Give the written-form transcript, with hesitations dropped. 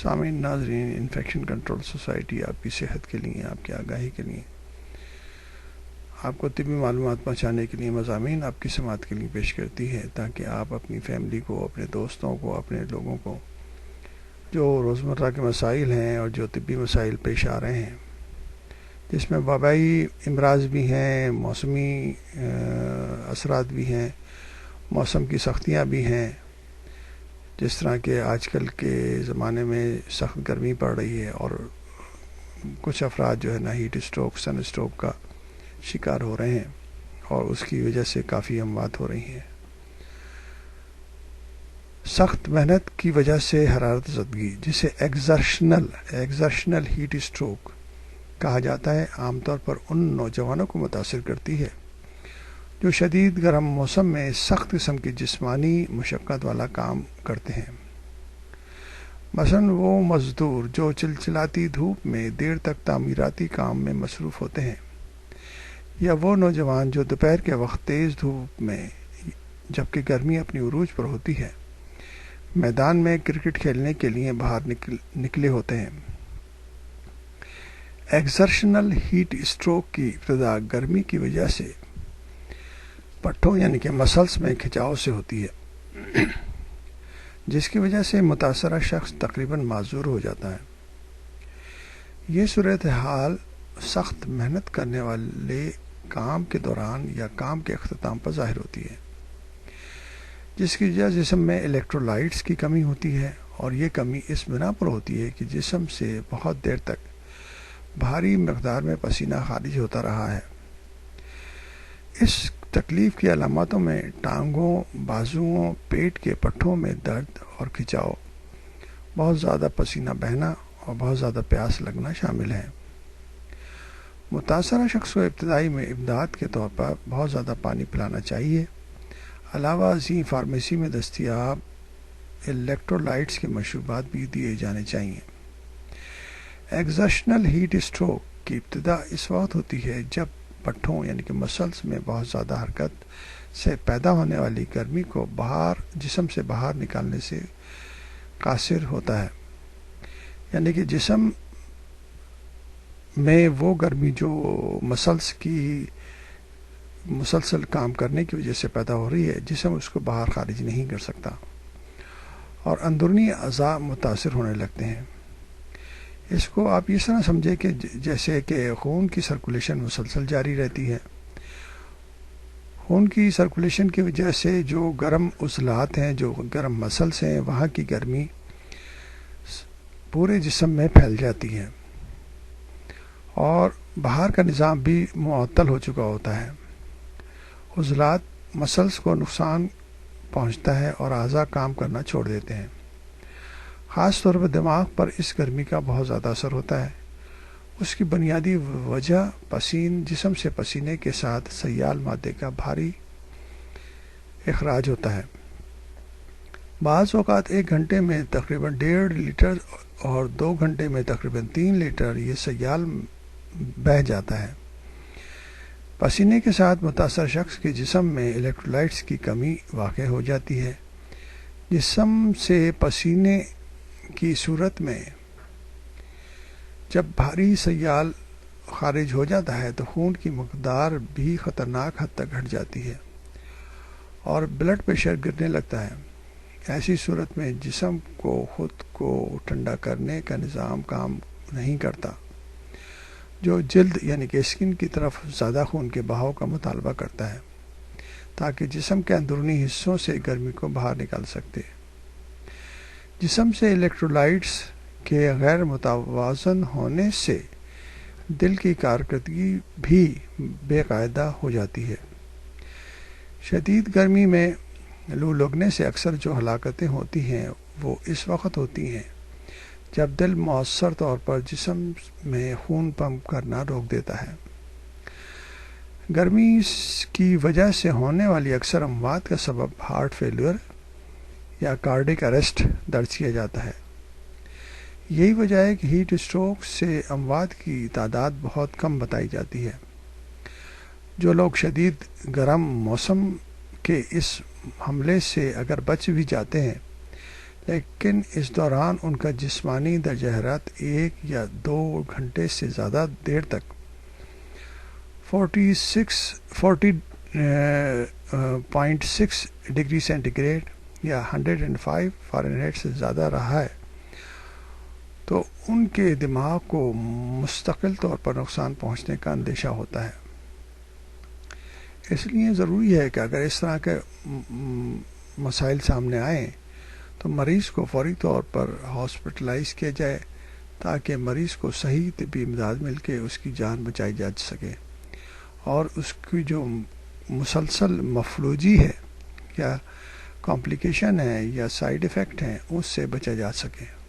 سامعین ناظرین، infection control society آپ کی صحت کے لیے، آپ کی آگاہی کے لیے، آپ کو طبی معلومات پہنچانے کے لیے مضامین آپ کی سماعت کے لیے پیش کرتی ہے، تاکہ آپ اپنی فیملی کو، اپنے دوستوں کو، اپنے لوگوں کو جو روزمرہ کے مسائل ہیں اور جو طبی مسائل پیش آ رہے ہیں، جس میں وبائی امراض بھی ہیں، موسمی اثرات بھی ہیں، موسم کی سختیاں بھی ہیں، جس طرح کہ آج کل کے زمانے میں سخت گرمی پڑ رہی ہے اور کچھ افراد جو ہے نا ہیٹ اسٹروک، سن اسٹروک کا شکار ہو رہے ہیں اور اس کی وجہ سے کافی اموات ہو رہی ہیں۔ سخت محنت کی وجہ سے حرارت زدگی، جسے ایگزرشنل ہیٹ اسٹروک کہا جاتا ہے، عام طور پر ان نوجوانوں کو متاثر کرتی ہے جو شدید گرم موسم میں سخت قسم کی جسمانی مشقت والا کام کرتے ہیں، مثلاً وہ مزدور جو چلچلاتی دھوپ میں دیر تک تعمیراتی کام میں مصروف ہوتے ہیں، یا وہ نوجوان جو دوپہر کے وقت تیز دھوپ میں جبکہ گرمی اپنی عروج پر ہوتی ہے میدان میں کرکٹ کھیلنے کے لیے باہر نکلے ہوتے ہیں۔ ایگزرشنل ہیٹ اسٹروک کی ابتدا گرمی کی وجہ سے پٹھوں یعنی کہ مسلس میں کھچاؤ سے ہوتی ہے، جس کی وجہ سے متاثرہ شخص تقریباً معذور ہو جاتا ہے۔ یہ صورتحال سخت محنت کرنے والے کام کے دوران یا کام کے اختتام پر ظاہر ہوتی ہے، جس کی وجہ جسم میں الیکٹرولائٹس کی کمی ہوتی ہے، اور یہ کمی اس بنا پر ہوتی ہے کہ جسم سے بہت دیر تک بھاری مقدار میں پسینہ خارج ہوتا رہا ہے۔ اس تکلیف کی علاماتوں میں ٹانگوں، بازوؤں، پیٹ کے پٹھوں میں درد اور کھچاؤ، بہت زیادہ پسینہ بہنا اور بہت زیادہ پیاس لگنا شامل ہے۔ متاثرہ شخص کو ابتدائی میں امداد کے طور پر بہت زیادہ پانی پلانا چاہیے۔ علاوہ ازیں فارمیسی میں دستیاب الیکٹرولائٹس کے مشروبات بھی دیے جانے چاہیے۔ ایگزرشنل ہیٹ اسٹروک کی ابتدا اس وقت ہوتی ہے جب پٹھوں یعنی کہ مسلس میں بہت زیادہ حرکت سے پیدا ہونے والی گرمی کو جسم سے باہر نکالنے سے قاصر ہوتا ہے، یعنی کہ جسم میں وہ گرمی جو مسلس کی مسلسل کام کرنے کی وجہ سے پیدا ہو رہی ہے، جسم اس کو باہر خارج نہیں کر سکتا اور اندرونی اعضاء متاثر ہونے لگتے ہیں۔ اس کو آپ اس طرح سمجھیں کہ جیسے کہ خون کی سرکولیشن مسلسل جاری رہتی ہے۔ خون کی سرکولیشن کی وجہ سے جو گرم عضلات ہیں، جو گرم مسلس ہیں، وہاں کی گرمی پورے جسم میں پھیل جاتی ہے اور باہر کا نظام بھی معطل ہو چکا ہوتا ہے۔ عضلات مسلس کو نقصان پہنچتا ہے اور اعضاء کام کرنا چھوڑ دیتے ہیں۔ خاص طور پر دماغ پر اس گرمی کا بہت زیادہ اثر ہوتا ہے۔ اس کی بنیادی وجہ جسم سے پسینے کے ساتھ سیال مادے کا بھاری اخراج ہوتا ہے۔ بعض اوقات 1 گھنٹے میں تقریباً 1.5 لیٹر اور 2 گھنٹے میں تقریباً 3 لیٹر یہ سیال بہہ جاتا ہے۔ پسینے کے ساتھ متاثر شخص کے جسم میں الیکٹرولائٹس کی کمی واقع ہو جاتی ہے۔ جسم سے پسینے کی صورت میں جب بھاری سیال خارج ہو جاتا ہے تو خون کی مقدار بھی خطرناک حد تک گھٹ جاتی ہے اور بلڈ پریشر گرنے لگتا ہے۔ ایسی صورت میں جسم کو خود کو ٹھنڈا کرنے کا نظام کام نہیں کرتا، جو جلد یعنی کہ اسکن کی طرف زیادہ خون کے بہاؤ کا مطالبہ کرتا ہے تاکہ جسم کے اندرونی حصوں سے گرمی کو باہر نکال سکتے۔ جسم سے الیکٹرولائٹس کے غیر متوازن ہونے سے دل کی کارکردگی بھی بے قاعدہ ہو جاتی ہے۔ شدید گرمی میں لو لگنے سے اکثر جو ہلاکتیں ہوتی ہیں وہ اس وقت ہوتی ہیں جب دل مؤثر طور پر جسم میں خون پمپ کرنا روک دیتا ہے۔ گرمی کی وجہ سے ہونے والی اکثر اموات کا سبب ہارٹ فیلئر یا کارڈک اریسٹ درج کیا جاتا ہے۔ یہی وجہ ہے کہ ہیٹ اسٹروک سے اموات کی تعداد بہت کم بتائی جاتی ہے۔ جو لوگ شدید گرم موسم کے اس حملے سے اگر بچ بھی جاتے ہیں، لیکن اس دوران ان کا جسمانی درجہ حرارت 1 یا 2 گھنٹے سے زیادہ دیر تک 40.6 ڈگری سینٹی گریڈ یا 105 فارنہائٹ سے زیادہ رہا ہے تو ان کے دماغ کو مستقل طور پر نقصان پہنچنے کا اندیشہ ہوتا ہے۔ اس لیے ضروری ہے کہ اگر اس طرح کے مسائل سامنے آئیں تو مریض کو فوری طور پر ہاسپٹلائز کیا جائے تاکہ مریض کو صحیح طبی امداد مل کے اس کی جان بچائی جا سکے اور اس کی جو مسلسل مفلوجی ہے یا کمپلیکیشن ہے یا سائیڈ ایفیکٹ ہیں اس سے بچا جا سکے۔